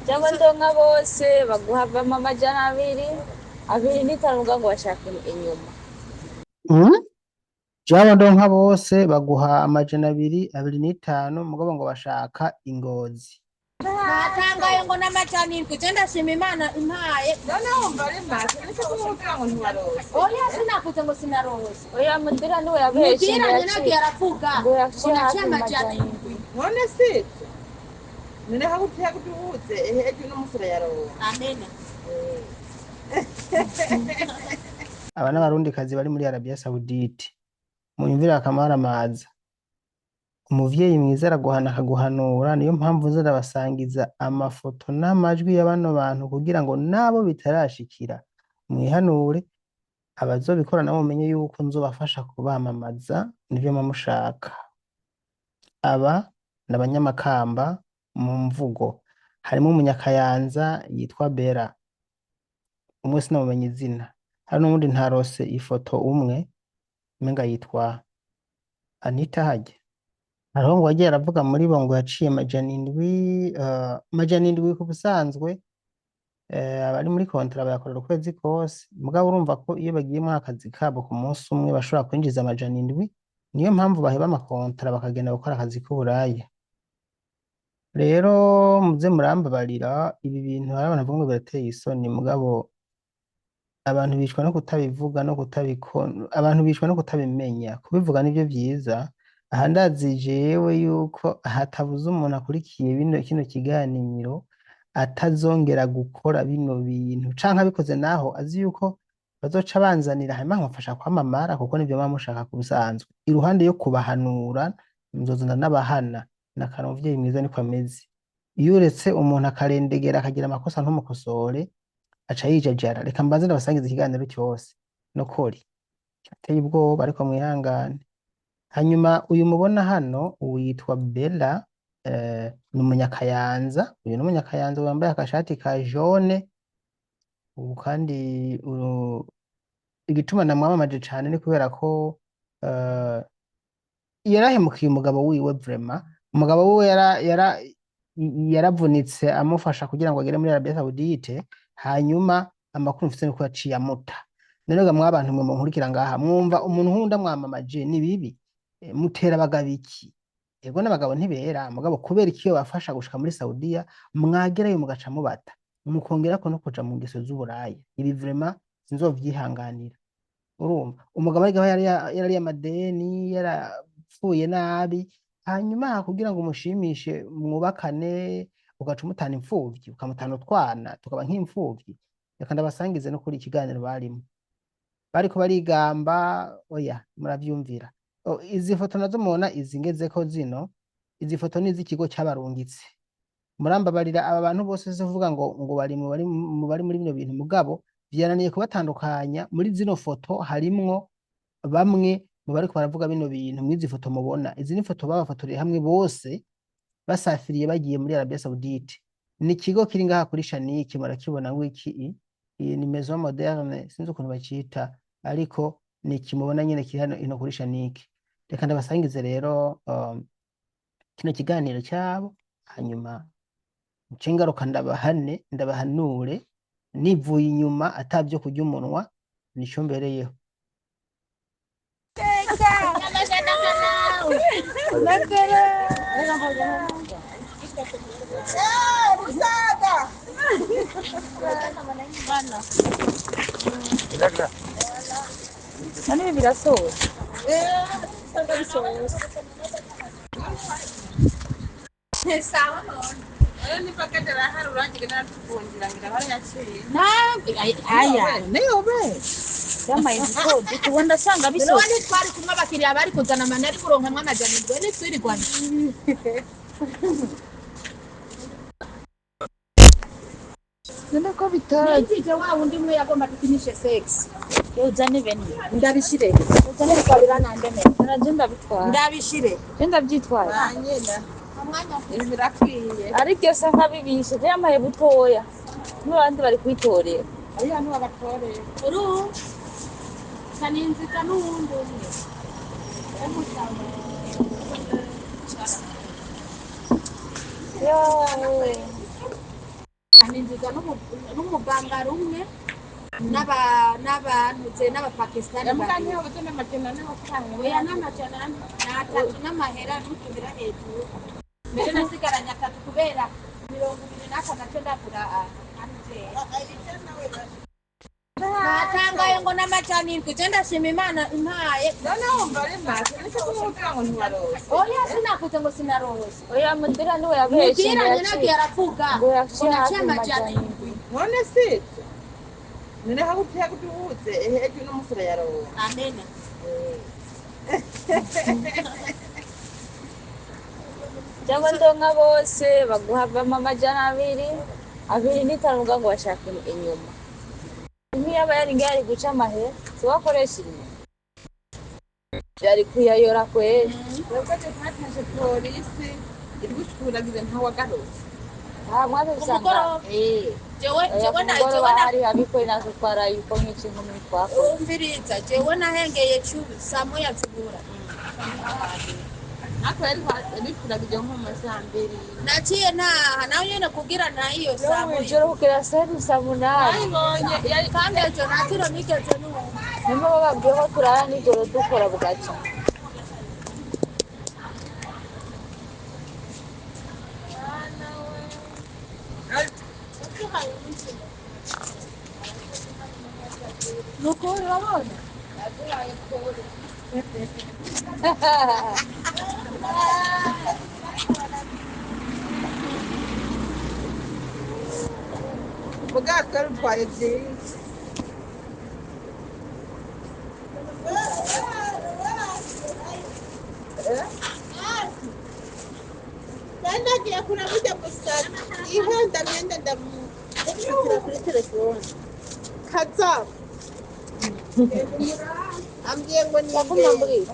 cyangwa ndonka bose baguhavamo amajana abiri n'itanu ngo bashaka inyuma. Jabo ndonka bose baguha amajana abiri n'itanu mugabo ngo bashaka ingozi. Natangaye ngo n'amajana indwi je ndashima Imana impaye. None wumva ari make niko kuvuga ngo ntiwarose. Oya sinakuze ngo sinarose. Oya mudira niwe yabeshe. Mudira nagiye aravuga. Ngo yaciye amajana indwi. None si none hakutiya kutuhuze ejo n'umusore yarowe. Amen. Aba n'abarundikazi bari muri Arabia Saudite munyumvira akamaramaza. Umuvyeyi mwiza araguhana akaguhanura, niyo mpamvu nza ndabasangiza amafoto n'amajwi ya bano bantu kugira ngo nabo bitarashikira mwihanure, abazobikora nabo mumenye yuko nzobafasha kubamamaza nivyo mushaka. Aba n'abanyamakamba mu mvugo, harimo umunyakayanza yitwa Bera, umwe sinamumenye izina, hari n'uwundi ntarose ifoto umwe umenga yitwa Anita Hage. Hariho ngo wagiye aravuga muri bo ngo yaciye amajana indwi ku busanzwe abari muri kontara bayakorera ukwezi kose, mugabo urumva ko iyo bagiyemo akazi kabo ku munsi umwe bashobora kwinjiza amajana indwi, niyo mpamvu baheba amakontara bakagenda gukora akazi k'uburaya. Rero muze murambabarira ibi bintu hari abantu bavuga ngo birateye isoni, mugabo abantu bicwa no kutabivuga no abantu bicwa no kutabimenya, kubivuga nivyo vyiza. Aha ndazi jewe yuko hatabuze umuntu akurikiye kino kiganiro atazongera gukora bino bintu, canke abikoze naho azi yuko bazoca banzanira hanyuma nkamufasha kwamamara, kuko nivyo muba mushaka ku busanzwe. Iruhande yo kubahanura nzozana n'abahana, nakara umuvyeyi mwiza niko ameze. Iyo uretse umuntu akarendegera akagira amakosa ntumukosore aca yijajara. Reka mbanze ndabasangiza ikiganiro cyose nokuri ateye ubwoba, ariko mwihangane. Hanyuma uyu mubona hano witwa Bella, ni umunyakayanza. Uyu ni umunyakayanza wambaye akashati ka jaune, ubu kandi igituma namwamamaje cane ni kubera ko yarahemukiye umugabo wiwe vraiment. Umugabo wiwe yaravunitse amufasha kugira ngo agere muri Arabia Saudite, hanyuma amakuru mfite nuko yaciye amuta. None ga mwabantu mwe munkurikira ngaha mwumva umuntu nkunda mwamamaje ni bibi, mutera abagabo iki? Ego n'abagabo ntibera, mugabo kubera ikiyo bafasha gushika muri Saudiya mwagerayo mugaca mubata mukongera ko no kuja mu ngeso z'uburaya. Ibi vraiment sinzovyihanganira. Urumva umugabo yari amadeni yarapfuye nabi, hanyuma kugira ngo mushimishe mwubakane ugaca umutana imfuvyi ukamutana utwana tukaba nk'imfuvyi. Reka ndabasangize no kuri ikiganiro bariko barigamba. Oya muravyumvira. Izi foto nazo mubona izingezeko zino, izi foto ni iz'ikigo cy'abarungitse. Murambabarira aba bantu bose zivuga ngo bari muri bino bintu, mugabo vyananiye kubatandukanya. Muri zino foto harimwo bamwe mu bariko baravuga bino bintu. Mwizi foto mubona, izi ni foto babafotoreye hamwe bose basafiriye bagiye muri Arabia Saudite. Ni ikigo kiri ngaha kuri Shaniki, murakibona ngo iki ni Maison Moderne, sinzi ukuntu bacita, ariko ni kimubona nyene kiri hano ino kuri Shaniki. Reka ndabasangize rero kino kiganiro cyabo, hanyuma ncingaruka ndabahanure nivuye inyuma atavyo kurya umunwa nico mbereyeho. Nani birasohoye? Sawa none. Ni pakete la haru rangi kana tukungira ngira bari yaciye. Haya. Niyo be. Yamaye ikodi kubona sanga bisohoye. None twari kumwe abakiriya bari kuzana amanari kuronka amajana indwi ni twirirwana. None ko bitaje. Nje wa wundi mwe yagomba tukinishe sex. Uzane bene. Ndabishire. Uzane twabira nande me. Naragenda bitwara. Ndabishire. Genda byitwara. Nyina. Amwanya Birakwiye. Ariko iyo sa nkabibishe yamaye butoya. N'abandi bari kwitorera. Ari hano abatoreye. uru kaninzika n'uwundi umwe. Yo. aninjiza n'umuganga rumwe n'abantuze n'abapakistani babiri oya n'amajana n'atatu n'amahera n'utubira hejuru mbere nasigaranye atatu kubera 20 naco ndagura natangaye ngo n'amajana indwi je ndashima Imana impaye oya sinakuze ngo sinarose oya mudira niwe yabeshe mudiranye nagiye aravuga ngo yaciye naciye hafi amajana amajana indwi none si none hakutiye kutuhuze ejo n'umusore yarowe amene cyangwa ndonka bose baguhavamo amajana abiri n'itanu uvuga ngo bashaka inyuma nk'iyaba yari ngari guca amahera siwakoresha inyuma yari kuyayora kweli twebwe twatashe polisi irigushuragize ntawagarutse mwaze usanga jewe hari abikore nazo twarayuko nk'ikintu twakora umviriza jewe nahengeye cumi saa moya zibura natwe yarishuragije nko mu masaha mbere naciye ntaha nawe nyene kugira nahiyo saa moya ijoro kugera saa munani nayibonye kandi ejo natiro nigeze n'ubu nimba bababwiye ko turara nijoro dukora bugacya nukuri wabona ubwato rutwaye byinshi nagiye kurabujya gusa ihenda myenda ndamushukira kuri telefone kaza ambwiye ngo ni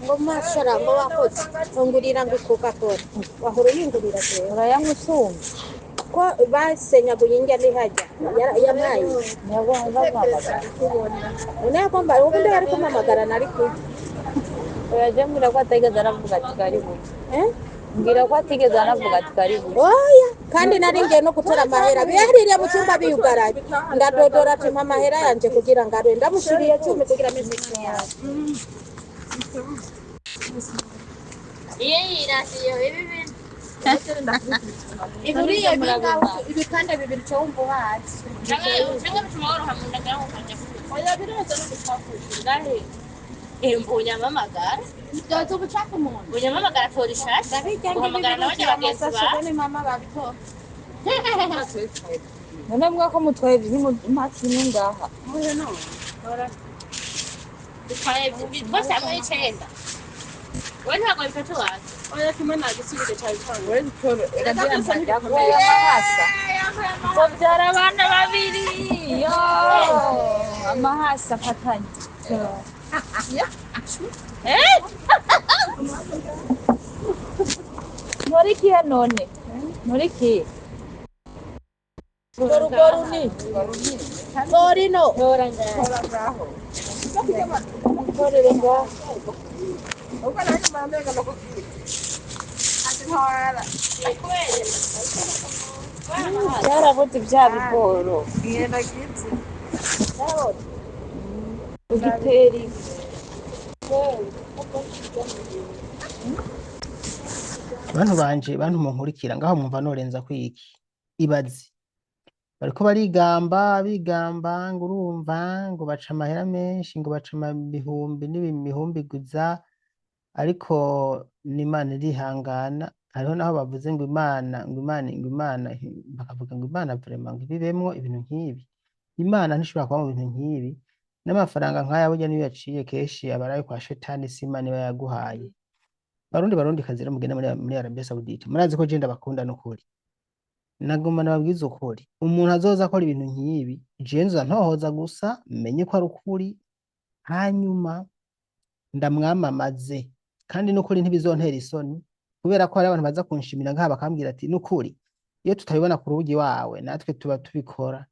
ngo mashara ngo wakoze ngurira ngo Coca-Cola wahora uyingurira rero urayanywa usumba ko basenyaguye injya nihajya yamaye unagomba ubundi bari kumamagara nari kuja oya mbwira ko atigeze aravuga ati karibu mbwira ko atigeze aravuga ati karibu oya kandi nari ngiye no gutera amahera bihaririye mu cyumba biyugaraye ndadodora ati mpa amahera yanje kugira ngo arwe ndamushiriye 10 kugira ameze neza irasiyo ibi bintu iburiye ibikanda bibiri cyo wumva uhazi cyangwa bituma woroha mu ndagara ukajya oya bireze no gutafura unyamamagara byozo gucaka umuntu unyamamagara tora ishati uhamagara n'abandi bagenzi bawe ni mama babitora none mwako mutwaye impaki n'ingaha dutwaye bose hamwe 9 wowe ntabwo bitatu wazi oya kimwe nagisubire cyane cyane we toro yaguye amahasa tubyara abana babiri yo amahasa afatanye Norikiye none norikiye gorugoruni gorino ngaho korere ngaho ubwo nanjye mamenga no kugira ati ntwara byarabuze bya bigoro ngenda gitse ugiteri bantu banje bantu munkurikira ngaho mwumva norenza kwiki ibazi bariko barigamba ngo urumva ngo baca amahera menshi ngo baca amabihumbi n'ibihumbi guza ariko n'Imana irihangana hariho naho bavuze ngo Imana bakavuga ngo Imana vraiment ngo ibibemwo ibintu nk'ibi Imana ntishobora kuba mu bintu nk'ibi n'amafaranga nk'aya burya niyo yaciye keshi abaraye kwa shetani Imana iba yaguhaye barundi kazira mugenda muri Arabia Saudite murazi ko je ndabakunda n'ukuri nagoma nababwiza ukuri umuntu azoza akora ibintu nk'ibi je nza ntohoza gusa menye ko ari ukuri hanyuma ndamwamamaze kandi n'ukuri ntibizontera isoni kubera ko hari abantu baza kunshimira ngaha bakambwira ati n'ukuri iyo tutabibona ku rubugi wawe natwe tuba tubikora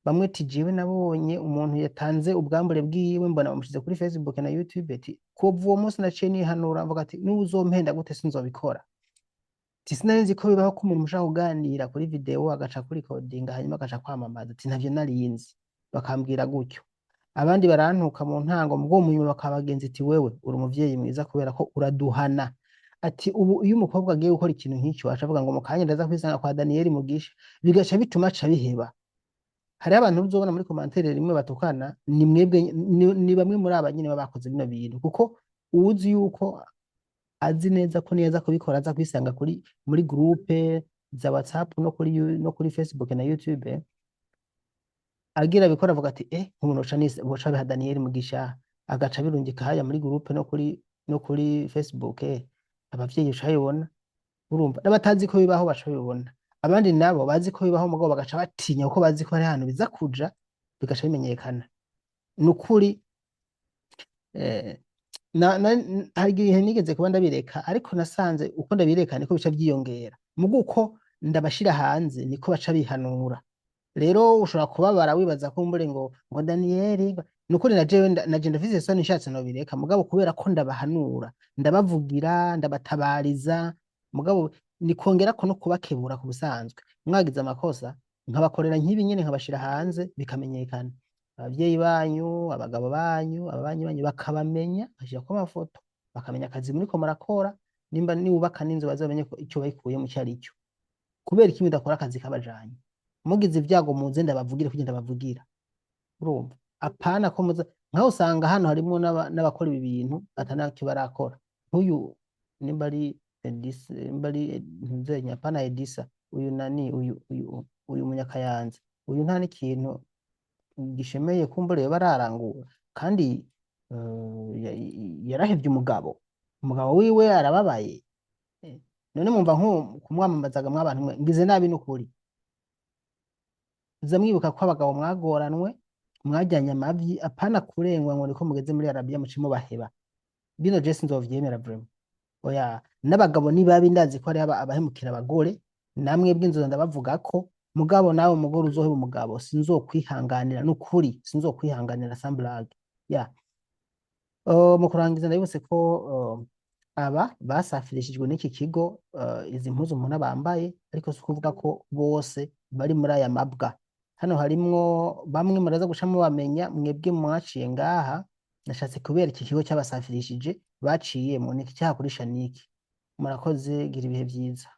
bamwe tijiwe nabonye umuntu yatanze ubwambure bwiwe mbona bamushize kuri Facebook na YouTube ati kuva uwo munsi naciye nihanura mvuga ati n'uzompenda gute sinzobikora sinari nzi ko bibaho ko umuntu mushaka kuganira kuri video agaca kuri codinga hanyuma agaca kwamamaza ati ntavyo narinzi bakambwira gutyo abandi barantuka mu ntango mubwo mu nyuma bakabagenzi ati wewe uri umuvyeyi mwiza kubera ko uraduhana ati ubu iyo umukobwa agiye gukora ikintu nk'icyo acavuga ngo mu kanya ndaza kwisanga kwa Daniel Mugisha bigaca bituma aca biheba hari abantu uzobona muri commentaire rimwe batukana ni mwebwe ni bamwe muri aba nyine babakoze bino bintu kuko uzi yuko azi neza ko neza kubikora aza kwisanga muri groupe za WhatsApp no kuri Facebook na YouTube agira bikora avuga ati umuntu uca biha Daniel Mugisha agaca birungika haya muri groupe no kuri Facebook abavyeyi ucayibona urumva n'abatazi ko bibaho baca bibona abandi nabo bazi ko bibaho mugabo bagaca batinya kuko bazi ko hari ahantu biza kuja bigaca bimenyekana nukuri hari igihe nigeze kuba ndabireka ariko nasanze uko ndabireka niko bica byiyongera mugo uko ndabashira hanze niko baca bihanura rero ushobora kubabara wibaza ko mbure ngo Daniel nukuri naje ndafise isoni nshatse no bireka mugabo kubera ko ndabahanura ndabavugira ndabatabariza mugabo nikongera ko no kubakebura ku busanzwe mwagize amakosa nkabakorera nk'ibi nyene nkabashira hanze bikamenyekana abavyeyi banyu abagabo banyu ababanyi banyu bakabamenya bashira ko amafoto bakamenya akazi muri ko murakora nimba niwubaka n'inzu bazamenye ko icyo bayikuye mu cyari cyo kubera iki mudakora akazi kabajanye mugize ibyago muze ndabavugire kugenda bavugira urumva apana ko muza nkaho usanga hano harimo n'abakora ibi bintu atanacyo barakora nk'uyu nimba ari ntuze nyapana Edisa uyu nani uyu munyakayanza uyu nta n'ikintu gishemeye kumbure bararangura kandi yarahevye umugabo wiwe arababaye none mumva kumwamamazaga mw'abantu mwe ngize nabi n'ukuri mwibuka ko abagabo mwagoranwe mwajyanye amavyi apana kurengwa ngo niko mugeze muri Arabia mucimo baheba bino je sinzovyemera vraiment oya n'abagabo nibabi ndazi ko ari abahemukira abagore namwe bw'inzoza ndabavuga ko mugabo nawe umugore uzoheba umugabo sinzokwihanganira n'ukuri sinzokwihanganira samblage mu kurangiza ndabibutse ko aba basafirishijwe n'iki kigo izi mpuzu umuntu bambaye ariko si kuvuga ko bose bari muri aya mabwa hano harimwo bamwe muraza gucamo bamenya mwebwe mwaciye ngaha nashatse kubera iki kigo cy'abasafirishije baciye mu niki cyaha kuri Shaniki murakoze gira ibihe byiza